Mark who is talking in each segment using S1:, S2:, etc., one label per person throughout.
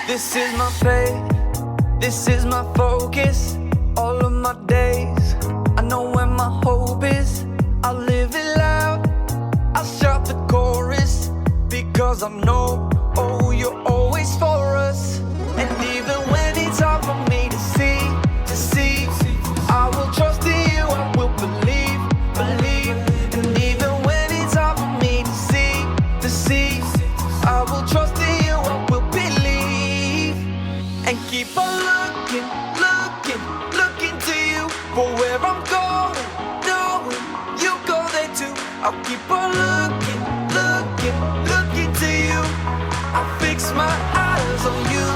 S1: This is my faith, this is my focus. All of my days, I know where my hope is. I live it loud, I shout the chorus, because I know, oh, you're always for us. And even when it's hard for me to see, I will trust in you, I will believe. And even when it's hard for me to see, I will trust in you, I will believe. And keep on looking to you for where I'm going, knowing you go there too. I'll keep on looking to you. I fix my eyes on you.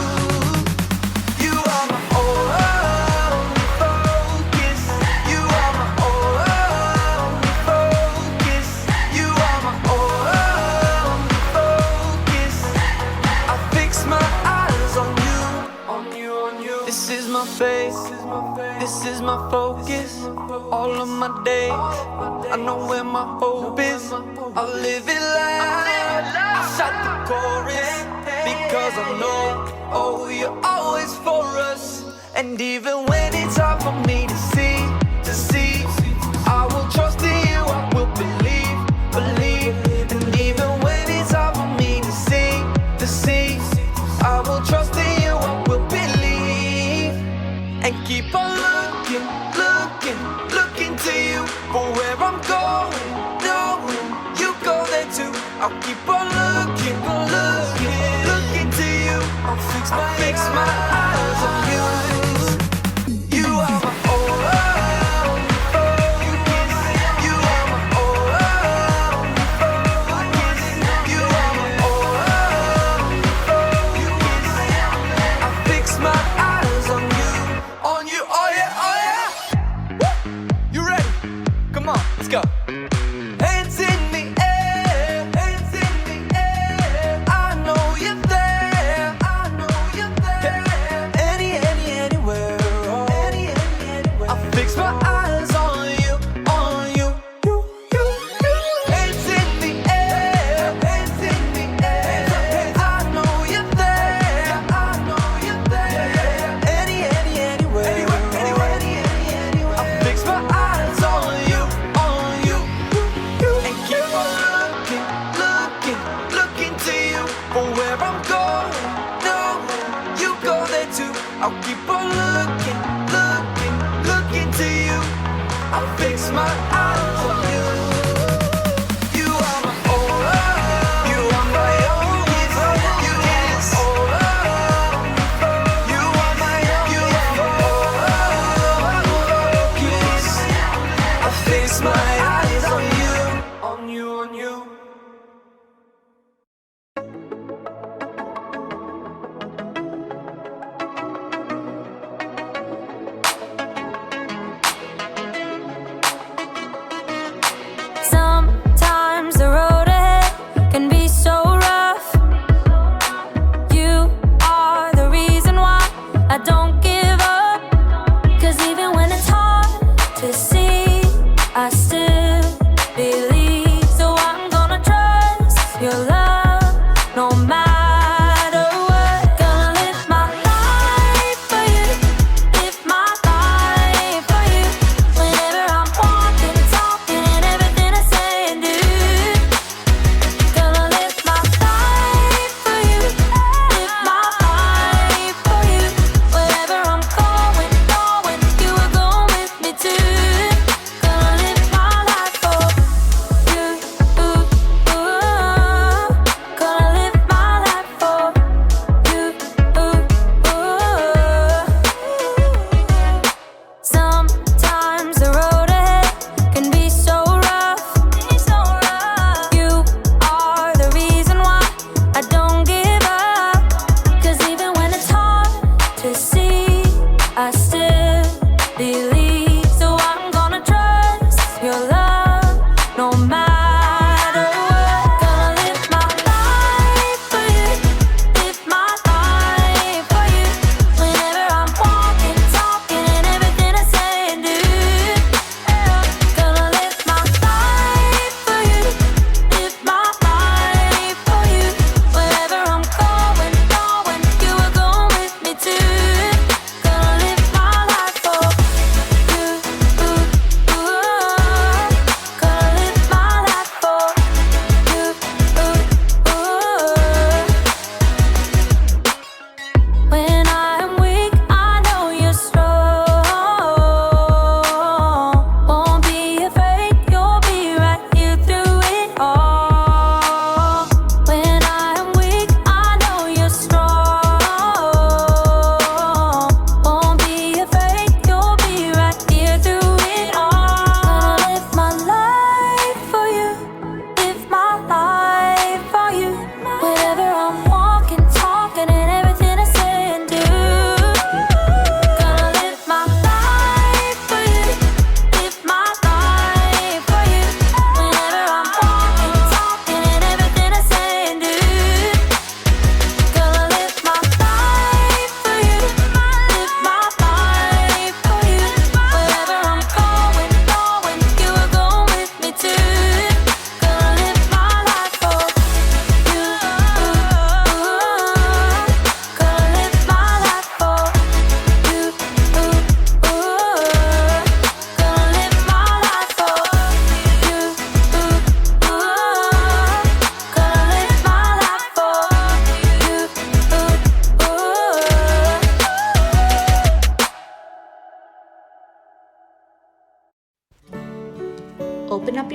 S1: You are my only focus. You are my only focus. You are my only focus. I fix my eyes on you. This is my faith, this is my focus. All of my days, I know where my hope is. I live it loud, I shout the chorus, because I know, oh, you're always for us. And even when it's hard for me to see, I will trust in you, I will believe. And even when it's hard for me to see, I will trust in you, I will believe. And keep on looking to you for where I'm going, knowing you go there too. I'll keep on looking to you. I'll fix my eyes on you. You are my only focus. You are my only focus. You are my only focus. I fix my eyes on you, oh yeah. Woo! You ready? Come on, let's go. Hands in the air, hands in the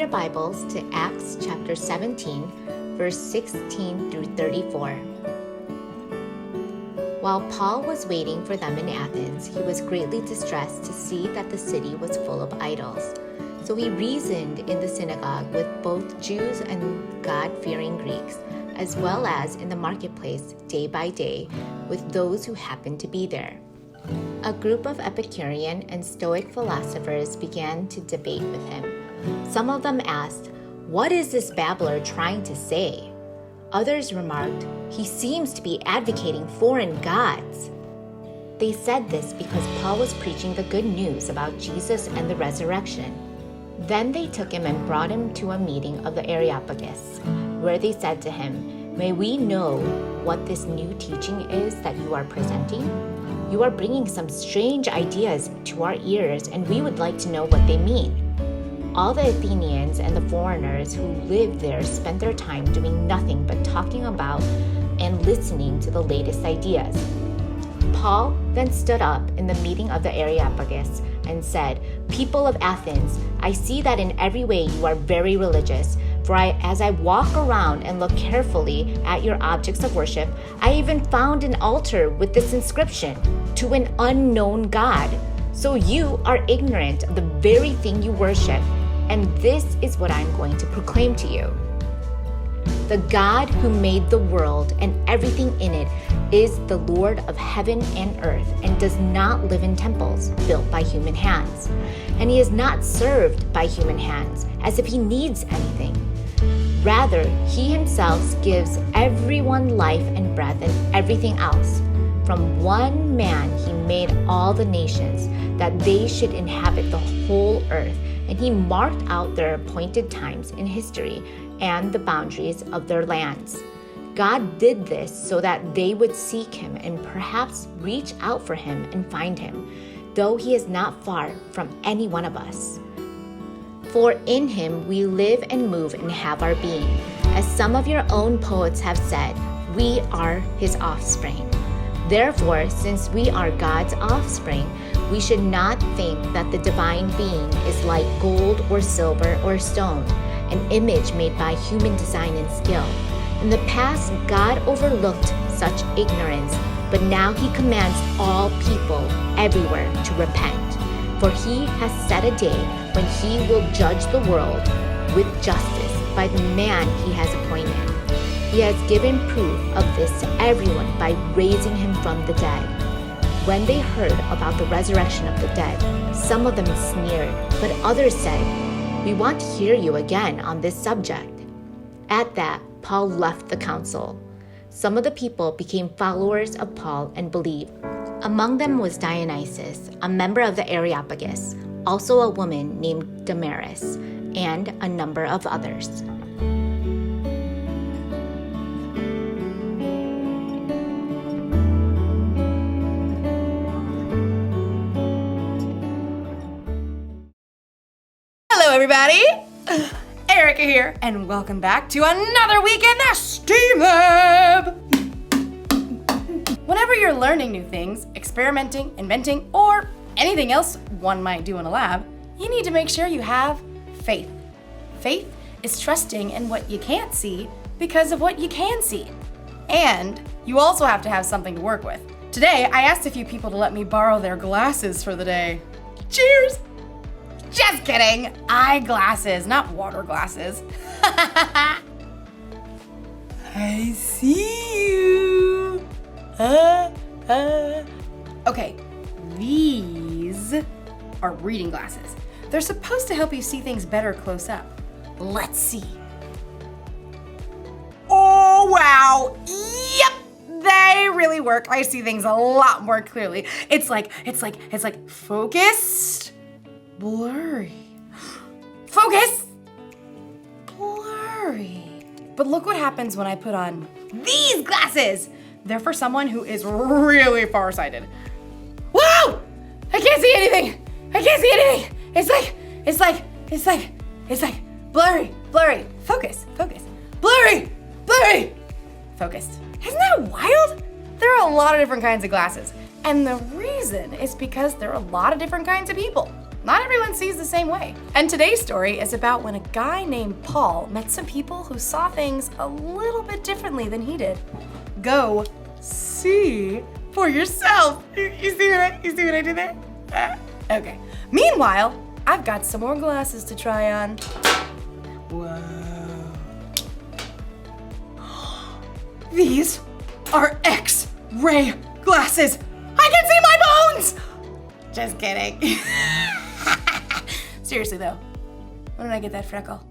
S2: your Bibles to Acts chapter 17, verse 16 through 34. While Paul was waiting for them in Athens, he was greatly distressed to see that the city was full of idols. So he reasoned in the synagogue with both Jews and God-fearing Greeks, as well as in the marketplace day by day with those who happened to be there. A group of Epicurean and Stoic philosophers began to debate with him. Some of them asked, "What is this babbler trying to say?" Others remarked, "He seems to be advocating foreign gods." They said this because Paul was preaching the good news about Jesus and the resurrection. Then they took him and brought him to a meeting of the Areopagus, where they said to him, "May we know what this new teaching is that you are presenting? You are bringing some strange ideas to our ears, and we would like to know what they mean." All the Athenians and the foreigners who lived there spent their time doing nothing but talking about and listening to the latest ideas. Paul then stood up in the meeting of the Areopagus and said, "People of Athens, I see that in every way you are very religious. For as I walk around and look carefully at your objects of worship, I even found an altar with this inscription, 'To an unknown God.' So you are ignorant of the very thing you worship, and this is what I'm going to proclaim to you. The God who made the world and everything in it is the Lord of heaven and earth and does not live in temples built by human hands. And he is not served by human hands as if he needs anything. Rather, he himself gives everyone life and breath and everything else. From one man he made all the nations, that they should inhabit the whole earth, and he marked out their appointed times in history and the boundaries of their lands. God did this so that they would seek him and perhaps reach out for him and find him, though he is not far from any one of us. For in him we live and move and have our being. As some of your own poets have said, we are his offspring. Therefore, since we are God's offspring, we should not think that the divine being is like gold or silver or stone, an image made by human design and skill. In the past, God overlooked such ignorance, but now he commands all people everywhere to repent. For he has set a day when he will judge the world with justice by the man he has appointed. He has given proof of this to everyone by raising him from the dead. When they heard about the resurrection of the dead, some of them sneered, but others said, "We want to hear you again on this subject." At that, Paul left the council. Some of the people became followers of Paul and believed. Among them was Dionysius, a member of the Areopagus, also a woman named Damaris, and a number of others.
S3: Hello, everybody. Erica here, and welcome back to another week in the STEAM Lab. Whenever you're learning new things, experimenting, inventing, or anything else one might do in a lab, you need to make sure you have faith. Faith is trusting in what you can't see because of what you can see. And you also have to have something to work with. Today, I asked a few people to let me borrow their glasses for the day. Cheers! Just kidding! Eyeglasses, not water glasses. I see you. Okay, these are reading glasses. They're supposed to help you see things better close up. Let's see. Oh, wow. Yep, they really work. I see things a lot more clearly. It's like focused, blurry. Focus, blurry. But look what happens when I put on these glasses. They're for someone who is really farsighted. Wow! I can't see anything. I can't see anything. It's like blurry. Focus. Blurry. Focused. Isn't that wild? There are a lot of different kinds of glasses. And the reason is because there are a lot of different kinds of people. not everyone sees the same way. And today's story is about when a guy named Paul met some people who saw things a little bit differently than he did. Go see for yourself. You see what I did there? Okay. Meanwhile, I've got some more glasses to try on. Whoa. These are X-ray glasses. I can see my bones! Just kidding. Seriously though, when did I get that freckle?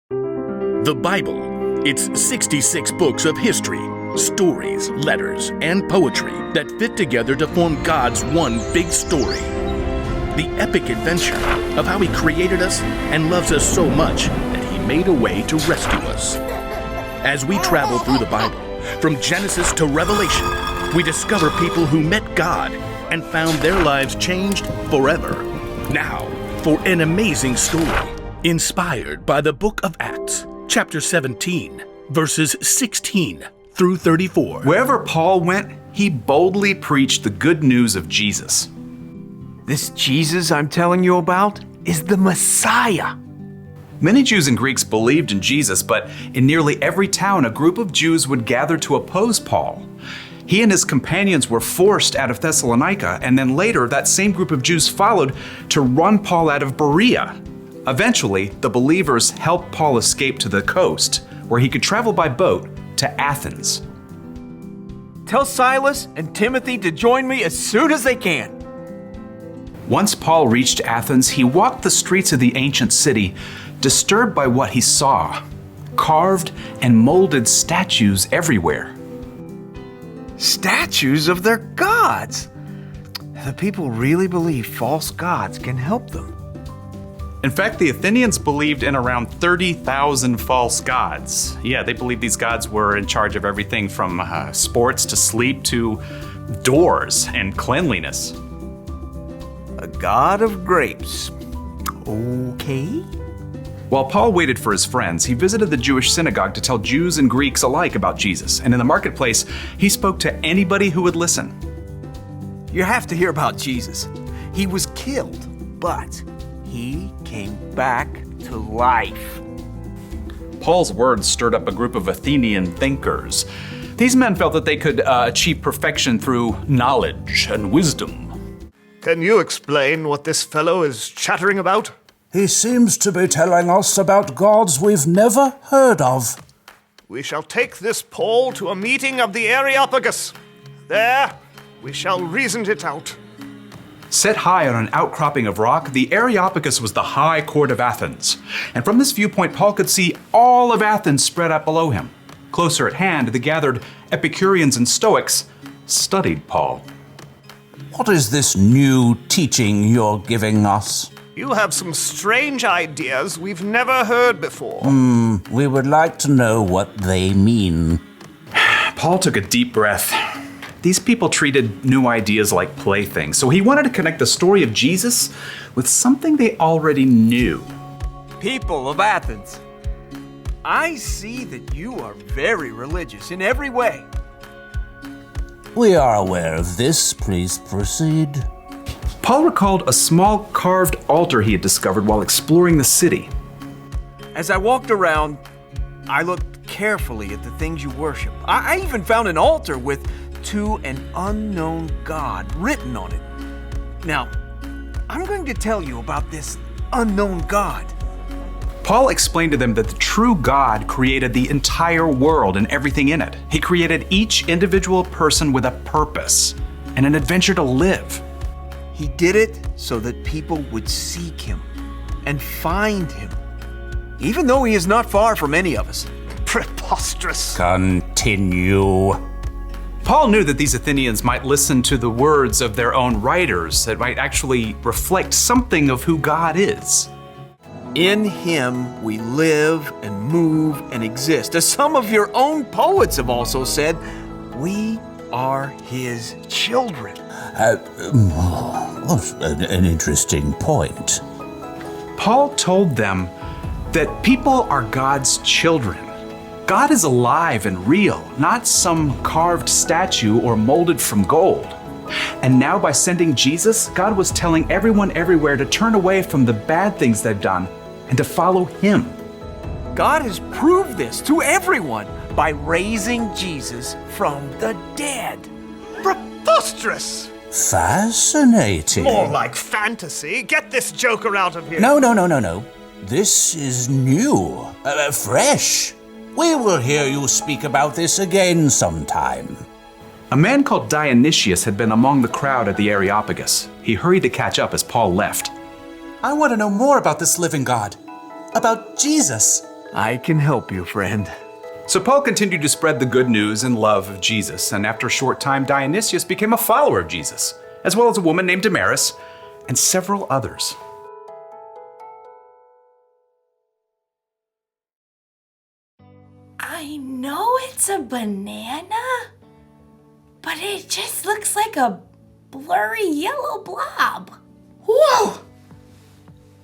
S4: The Bible. It's 66 books of history, stories, letters, and poetry that fit together to form God's one big story. The epic adventure of how He created us and loves us so much that He made a way to rescue us. As we travel through the Bible, from Genesis to Revelation, we discover people who met God and found their lives changed forever. Now, for an amazing story, inspired by the book of Acts, chapter 17, verses 16 through 34.
S5: Wherever Paul went, he boldly preached the good news of Jesus.
S6: This Jesus I'm telling you about is the Messiah.
S5: Many Jews and Greeks believed in Jesus, but in nearly every town, a group of Jews would gather to oppose Paul. He and his companions were forced out of Thessalonica, and then later that same group of Jews followed to run Paul out of Berea. Eventually, the believers helped Paul escape to the coast, where he could travel by boat to Athens.
S6: Tell Silas and Timothy to join me as soon as they can.
S5: Once Paul reached Athens, he walked the streets of the ancient city, disturbed by what he saw. Carved and molded statues everywhere.
S6: Statues of their gods. The people really believe false gods can help them.
S5: In fact, the Athenians believed in around 30,000 false gods. Yeah, they believed these gods were in charge of everything from sports to sleep to doors and cleanliness.
S6: A god of grapes. Okay.
S5: While Paul waited for his friends, he visited the Jewish synagogue to tell Jews and Greeks alike about Jesus. And in the marketplace, he spoke to anybody who would listen.
S6: You have to hear about Jesus. He was killed, but he came back to life.
S5: Paul's words stirred up a group of Athenian thinkers. These men felt that they could achieve perfection through knowledge and wisdom.
S7: Can you explain what this fellow is chattering about?
S8: He seems to be telling us about gods we've never heard of.
S7: We shall take this Paul to a meeting of the Areopagus. There, we shall reason it out.
S5: Set high on an outcropping of rock, the Areopagus was the high court of Athens. And from this viewpoint, Paul could see all of Athens spread out below him. Closer at hand, the gathered Epicureans and Stoics studied Paul.
S8: What is this new teaching you're giving us?
S7: You have some strange ideas we've never heard before.
S8: We would like to know what they mean.
S5: Paul took a deep breath. These people treated new ideas like playthings, so he wanted to connect the story of Jesus with something they already knew.
S6: People of Athens, I see that you are very religious in every way.
S8: We are aware of this. Please proceed.
S5: Paul recalled a small carved altar he had discovered while exploring the city.
S6: As I walked around, I looked carefully at the things you worship. I even found an altar with "To an Unknown God" written on it. Now, I'm going to tell you about this unknown God.
S5: Paul explained to them that the true God created the entire world and everything in it. He created each individual person with a purpose and an adventure to live.
S6: He did it so that people would seek him and find him, even though he is not far from any of us.
S7: Preposterous.
S8: Continue.
S5: Paul knew that these Athenians might listen to the words of their own writers that might actually reflect something of who God is.
S6: In him we live and move and exist. As some of your own poets have also said, we are his children.
S8: An interesting point.
S5: Paul told them that people are God's children. God is alive and real, not some carved statue or molded from gold. And now by sending Jesus, God was telling everyone everywhere to turn away from the bad things they've done and to follow Him.
S6: God has proved this to everyone by raising Jesus from the dead.
S7: Preposterous!
S8: Fascinating.
S7: More like fantasy. Get this joker out of here.
S8: No. This is new, fresh. We will hear you speak about this again sometime.
S5: A man called Dionysius had been among the crowd at the Areopagus. He hurried to catch up as Paul left.
S9: I want to know more about this living God, about Jesus.
S6: I can help you, friend.
S5: So Paul continued to spread the good news and love of Jesus, and after a short time, Dionysius became a follower of Jesus, as well as a woman named Damaris, and several others.
S3: I know it's a banana, but it just looks like a blurry yellow blob. Whoa!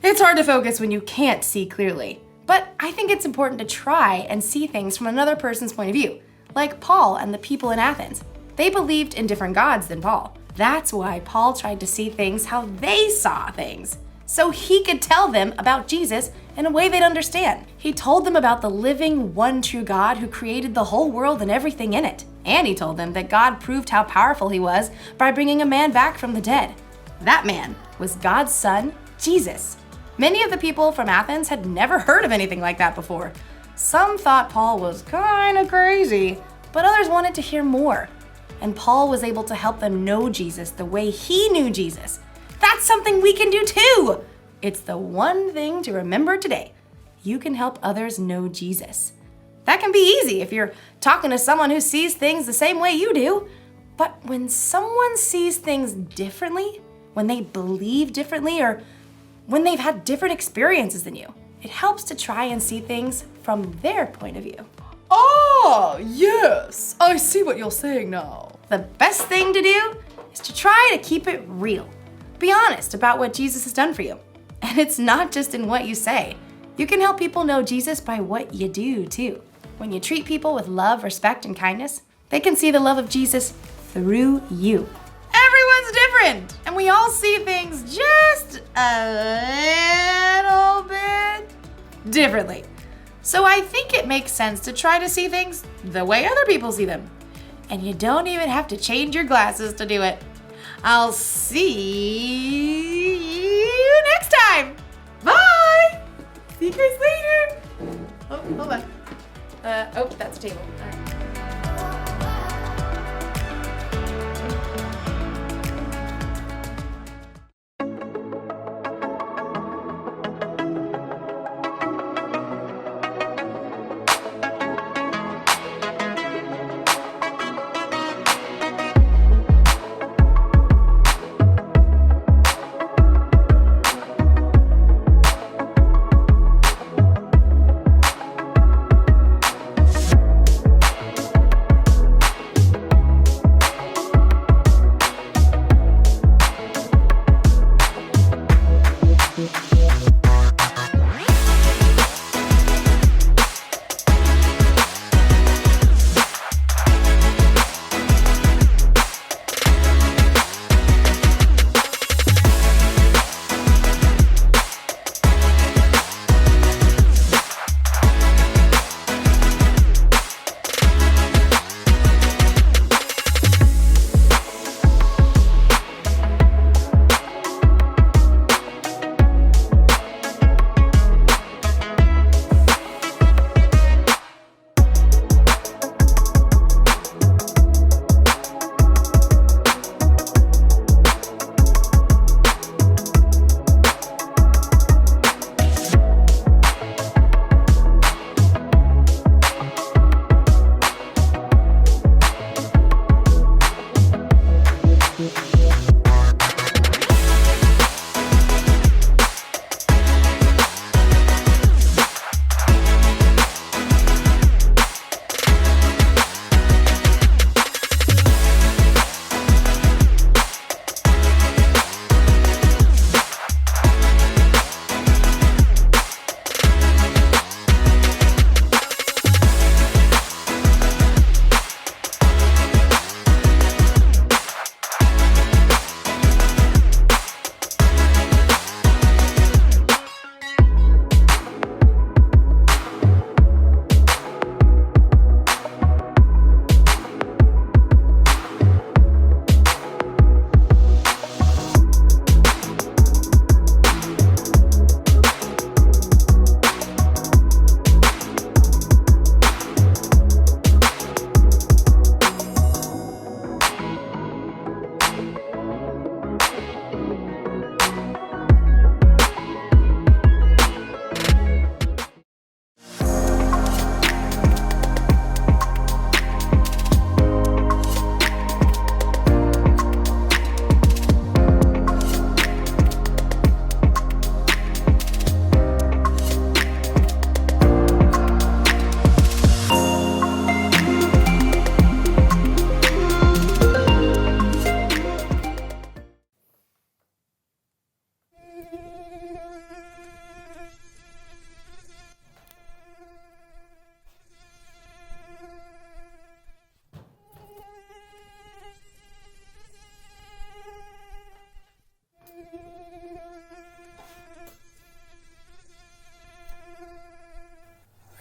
S3: It's hard to focus when you can't see clearly, but I think it's important to try and see things from another person's point of view, like Paul and the people in Athens. They believed in different gods than Paul. That's why Paul tried to see things how they saw things, so he could tell them about Jesus in a way they'd understand. He told them about the living, one true God who created the whole world and everything in it. And he told them that God proved how powerful he was by bringing a man back from the dead. That man was God's son, Jesus. Many of the people from Athens had never heard of anything like that before. Some thought Paul was kind of crazy, but others wanted to hear more. And Paul was able to help them know Jesus the way he knew Jesus. That's something we can do too! It's the one thing to remember today. You can help others know Jesus. That can be easy if you're talking to someone who sees things the same way you do. But when someone sees things differently, when they believe differently, or when they've had different experiences than you, it helps to try and see things from their point of view.
S10: Ah, yes, I see what you're saying now.
S3: The best thing to do is to try to keep it real. Be honest about what Jesus has done for you. And it's not just in what you say. You can help people know Jesus by what you do too. When you treat people with love, respect, and kindness, they can see the love of Jesus through you. Everyone's different, and we all see things just a little bit differently. So I think it makes sense to try to see things the way other people see them. And you don't even have to change your glasses to do it. I'll see you next time. Bye. See you guys later. Oh, hold on. That's a table. All right.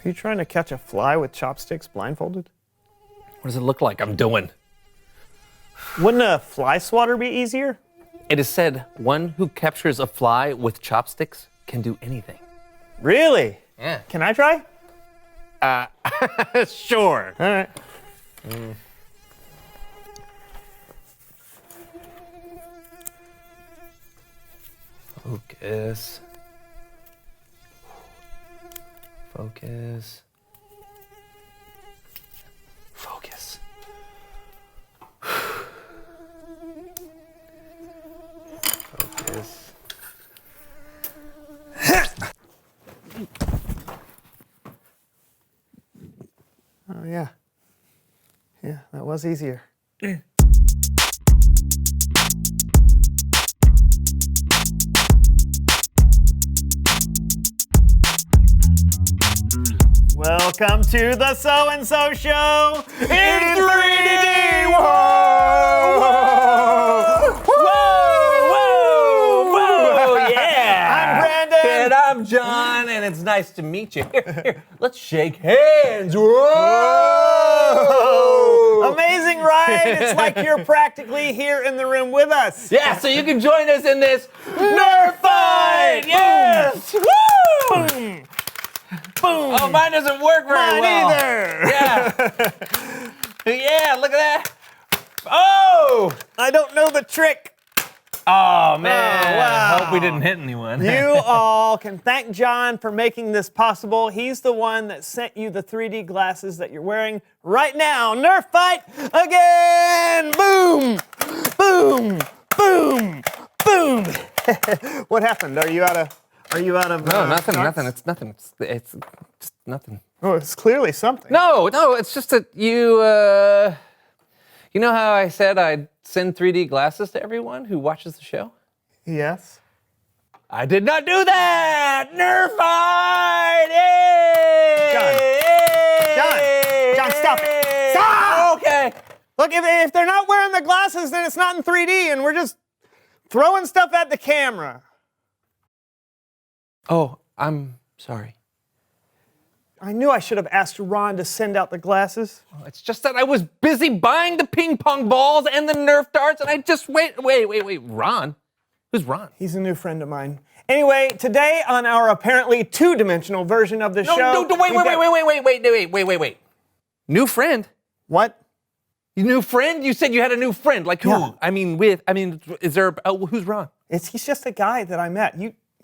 S7: Are you trying to catch a fly with chopsticks blindfolded?
S11: What does it look like I'm doing?
S7: Wouldn't a fly swatter be easier?
S11: It is said one who captures a fly with chopsticks can do anything.
S7: Really?
S11: Yeah.
S7: Can I try?
S11: Sure.
S7: All right.
S11: Focus. Focus. Focus. Focus.
S7: Oh, yeah. Yeah, that was easier. Welcome to the So-and-So Show in 3D! Whoa!
S11: Whoa, yeah!
S7: I'm Brandon!
S11: And I'm John, and it's nice to meet you. Here, let's shake hands. Whoa!
S7: Amazing, right? It's like you're practically here in the room with us.
S11: Yeah, so you can join us in this Nerf fight! Yes! Woo!
S7: Boom! Boom!
S11: Oh, mine doesn't work very well.
S7: Mine either!
S11: Yeah. Yeah, look at that. Oh!
S7: I don't know the trick.
S11: Oh, man.
S7: Oh, wow.
S11: Hope we didn't hit anyone.
S7: You all can thank John for making this possible. He's the one that sent you the 3D glasses that you're wearing right now. Nerf fight again! Boom! Boom! Boom! Boom! What happened? Are you out of
S11: No, nothing,
S7: darts?
S11: nothing. It's nothing. It's just nothing.
S7: Oh, it's clearly something.
S11: No, it's just that you know how I said I'd send 3D glasses to everyone who watches the show?
S7: Yes.
S11: I did not do that! Nerf fight!
S7: John, stop it. Stop!
S11: Okay.
S7: Look, if they're not wearing the glasses, then it's not in 3D, and we're just throwing stuff at the camera.
S11: Oh, I'm sorry.
S7: I knew I should have asked Ron to send out the glasses.
S11: It's just that I was busy buying the ping pong balls and the Nerf darts, and I just wait. Ron? Who's Ron?
S7: He's a new friend of mine. Anyway, today on our apparently two-dimensional version of the show.
S11: No, wait. New friend?
S7: What?
S11: New friend? You said you had a new friend. Like who?
S7: Yeah.
S11: Is there? Who's Ron?
S7: He's just a guy that I met.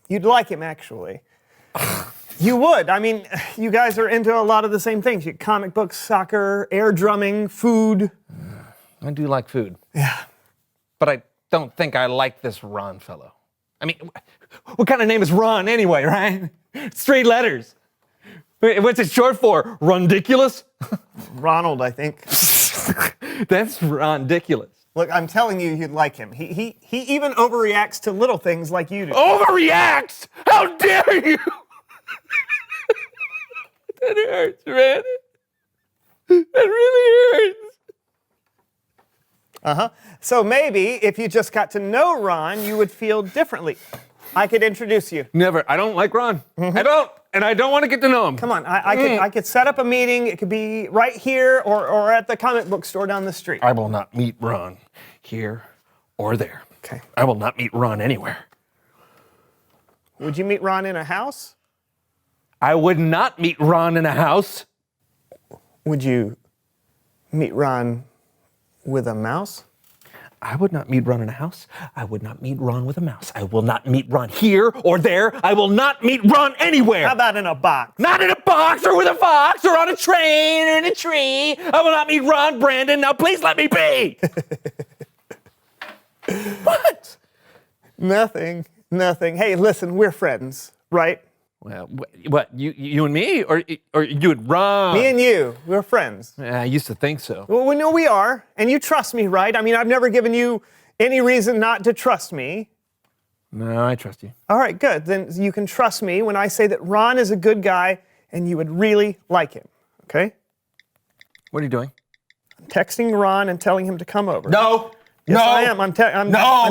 S7: You'd like him, actually. You would. I mean, you guys are into a lot of the same things. Comic books, soccer, air drumming, food.
S11: I do like food.
S7: Yeah.
S11: But I don't think I like this Ron fellow. I mean, what kind of name is Ron anyway, right? It's 3 letters. What's it short for? Rundiculous?
S7: Ronald, I think.
S11: That's Rondiculous.
S7: Look, I'm telling you, you'd like him. He even overreacts to little things like you do.
S11: Overreacts? How dare you? That hurts, man. That really hurts.
S7: Uh-huh. So maybe if you just got to know Ron, you would feel differently. I could introduce you.
S11: Never. I don't like Ron. I don't. And I don't want to get to know him.
S7: Come on, I could set up a meeting. It could be right here or at the comic book store down the street.
S11: I will not meet Ron here or there.
S7: Okay.
S11: I will not meet Ron anywhere.
S7: Would you meet Ron in a house?
S11: I would not meet Ron in a house.
S7: Would you meet Ron with a mouse?
S11: I would not meet Ron in a house. I would not meet Ron with a mouse. I will not meet Ron here or there. I will not meet Ron anywhere.
S7: How about in a box?
S11: Not in a box or with a fox or on a train or in a tree. I will not meet Ron, Brandon. Now please let me be. What?
S7: Nothing. Hey, listen, we're friends, right?
S11: Well, what? You and me, or you and Ron?
S7: Me and you, we're friends.
S11: I used to think so.
S7: Well, we know we are, and you trust me, right? I mean, I've never given you any reason not to trust me.
S11: No, I trust you.
S7: All right, good. Then you can trust me when I say that Ron is a good guy and you would really like him, okay?
S11: What are you doing?
S7: I'm texting Ron and telling him to come over.
S11: No.
S7: Yes,
S11: No.
S7: I am. I'm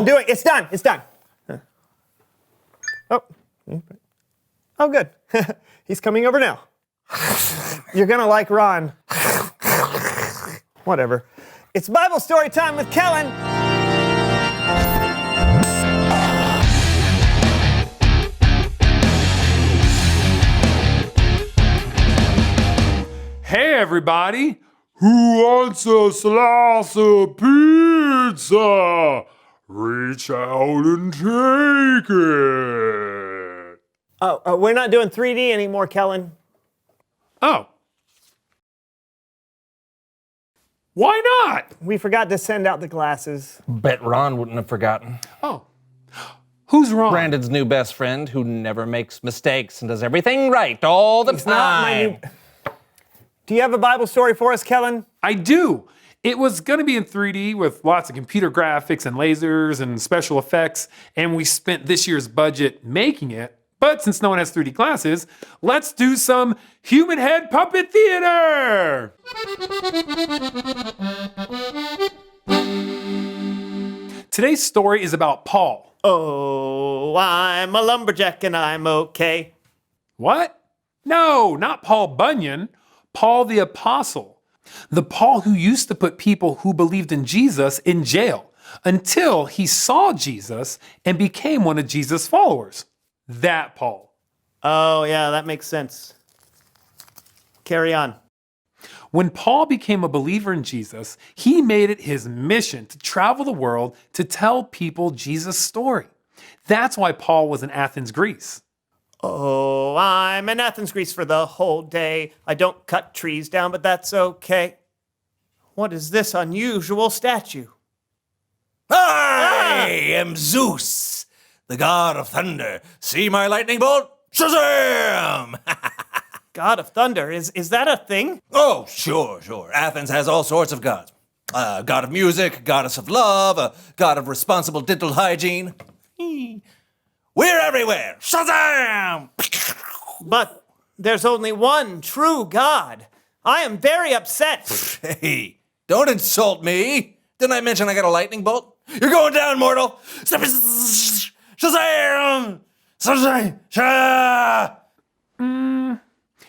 S7: doing. It's done. Oh. Oh, good. He's coming over now. You're gonna like Ron. Whatever. It's Bible story time with Kellen.
S12: Hey everybody, who wants a slice of pizza? Reach out and take it.
S7: Oh, we're not doing 3D anymore, Kellen.
S12: Oh. Why not?
S7: We forgot to send out the glasses.
S11: Bet Ron wouldn't have forgotten.
S12: Oh. Who's wrong?
S11: Brandon's new best friend who never makes mistakes and does everything right all the
S7: He's not my
S11: time.
S7: Do you have a Bible story for us, Kellen?
S12: I do. It was going to be in 3D with lots of computer graphics and lasers and special effects, and we spent this year's budget making it. But since no one has 3D glasses, let's do some human head puppet theater! Today's story is about Paul.
S7: Oh, I'm a lumberjack and I'm okay.
S12: What? No, not Paul Bunyan. Paul the Apostle. The Paul who used to put people who believed in Jesus in jail until he saw Jesus and became one of Jesus' followers. That Paul.
S7: Oh, yeah, that makes sense. Carry on.
S12: When Paul became a believer in Jesus, he made it his mission to travel the world to tell people Jesus' story. That's why Paul was in Athens, Greece.
S7: Oh, I'm in Athens, Greece for the whole day. I don't cut trees down, but that's okay. What is this unusual statue?
S13: I am Zeus, the god of thunder. See my lightning bolt? Shazam!
S7: God of thunder, is that a thing?
S13: Oh, sure. Athens has all sorts of gods. God of music, goddess of love, a god of responsible dental hygiene. We're everywhere. Shazam!
S7: But there's only one true God. I am very upset.
S13: Hey, don't insult me. Didn't I mention I got a lightning bolt? You're going down, mortal. Shazam! Shazam!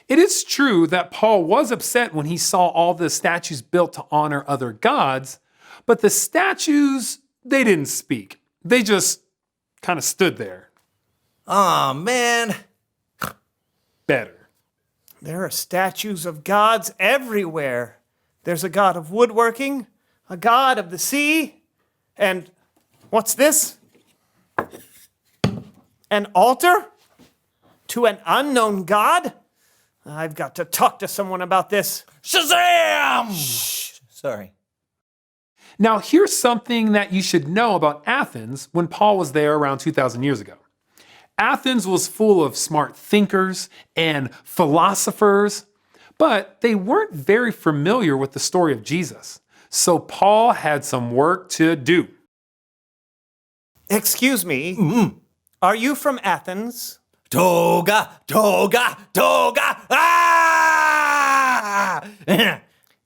S12: It is true that Paul was upset when he saw all the statues built to honor other gods, but the statues, they didn't speak. They just kind of stood there.
S13: Aw, man.
S12: Better.
S7: There are statues of gods everywhere. There's a god of woodworking, a god of the sea, and what's this? An altar to an unknown god? I've got to talk to someone about this.
S13: Shazam! Shh. Sorry.
S12: Now, here's something that you should know about Athens when Paul was there around 2,000 years ago. Athens was full of smart thinkers and philosophers, but they weren't very familiar with the story of Jesus. So Paul had some work to do.
S7: Excuse me. Are you from Athens?
S13: Toga! Ah!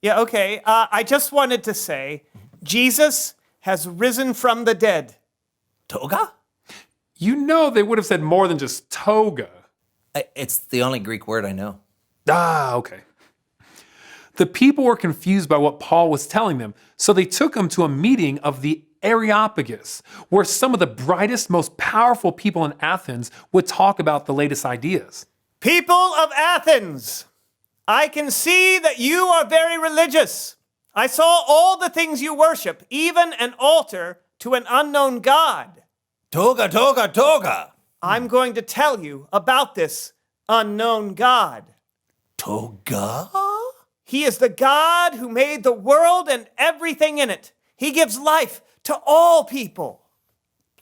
S7: Yeah, okay. I just wanted to say, Jesus has risen from the dead.
S13: Toga?
S12: You know they would have said more than just toga.
S13: It's the only Greek word I know.
S12: Ah, okay. The people were confused by what Paul was telling them, so they took him to a meeting of the Areopagus, where some of the brightest, most powerful people in Athens would talk about the latest ideas.
S7: People of Athens, I can see that you are very religious. I saw all the things you worship, even an altar to an unknown god.
S13: Toga!
S7: I'm going to tell you about this unknown god.
S13: Toga?
S7: He is the God who made the world and everything in it. He gives life to all people.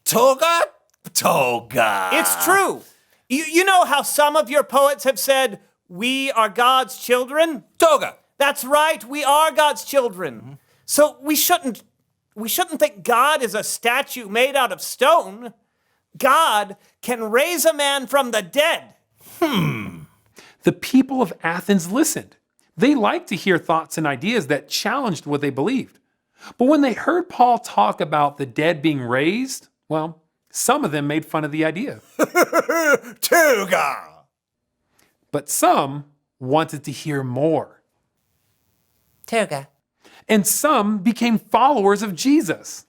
S13: Toga?
S7: It's true. You know how some of your poets have said, we are God's children?
S13: Toga.
S7: That's right, we are God's children. So we shouldn't think God is a statue made out of stone. God can raise a man from the dead.
S12: The people of Athens listened. They liked to hear thoughts and ideas that challenged what they believed. But when they heard Paul talk about the dead being raised, well, some of them made fun of the idea.
S13: Toga!
S12: But some wanted to hear more.
S10: Toga.
S12: And some became followers of Jesus.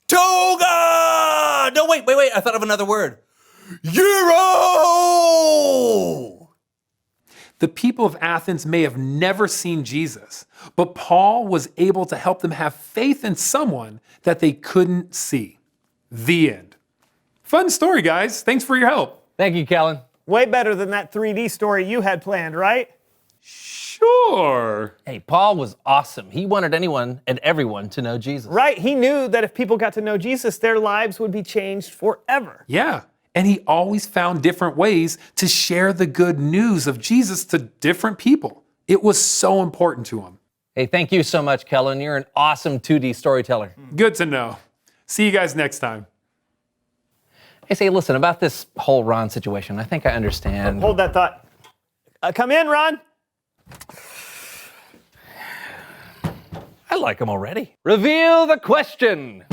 S13: Toga! No, wait. I thought of another word. Euro!
S12: The people of Athens may have never seen Jesus, but Paul was able to help them have faith in someone that they couldn't see. The end. Fun story, guys. Thanks for your help.
S11: Thank you, Kellen.
S7: Way better than that 3D story you had planned, right?
S12: Sure.
S11: Hey, Paul was awesome. He wanted anyone and everyone to know Jesus.
S7: Right. He knew that if people got to know Jesus, their lives would be changed forever.
S12: Yeah. And he always found different ways to share the good news of Jesus to different people. It was so important to him.
S11: Hey, thank you so much, Kellen. You're an awesome 2D storyteller.
S12: Good to know. See you guys next time.
S11: Hey, say, listen, about this whole Ron situation, I think I understand.
S7: Hold that thought. Come in, Ron.
S11: I like him already. Reveal the question.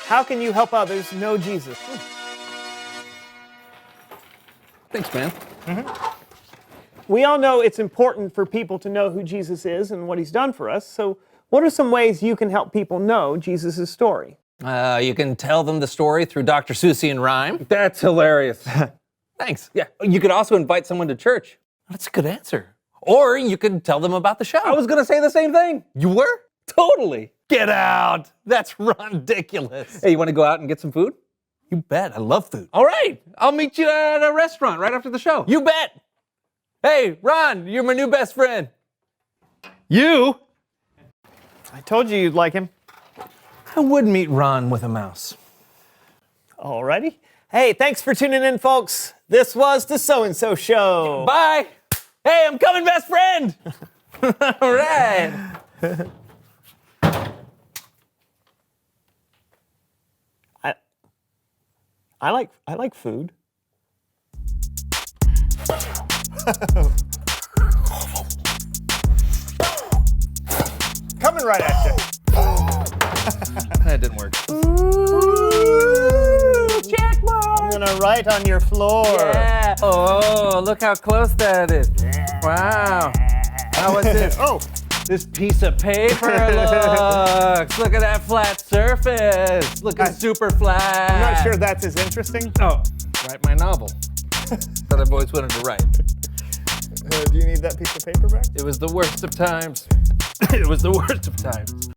S7: How can you help others know Jesus?
S11: Thanks, man.
S7: We all know it's important for people to know who Jesus is and what he's done for us. So what are some ways you can help people know Jesus' story?
S11: You can tell them the story through Dr. Seussian rhyme.
S14: That's hilarious.
S11: Thanks. Yeah. You could also invite someone to church. That's a good answer. Or you could tell them about the show.
S14: I was going to say the same thing.
S11: You were?
S14: Totally.
S11: Get out. That's ridiculous.
S14: Hey, you want to go out and get some food?
S11: You bet. I love food.
S14: All right. I'll meet you at a restaurant right after the show.
S11: You bet. Hey, Ron, you're my new best friend.
S14: You?
S7: I told you you'd like him.
S11: I would meet Ron with a mouse.
S7: Alrighty. Hey, thanks for tuning in, folks. This was the So-and-So Show.
S11: Bye. Hey, I'm coming, best friend. All right.
S7: I like food. Coming right at you.
S11: That didn't work.
S7: Check mark. I'm gonna write on your floor.
S14: Yeah. Oh, look how close that is. Wow. How was this?
S7: Oh.
S14: This piece of paper looks. Look at that flat surface. Looking super flat.
S7: I'm not sure that's as interesting.
S14: Oh, write my novel that I've always wanted to write.
S7: Do you need that piece of paper back?
S14: It was the worst of times. It was the worst of times.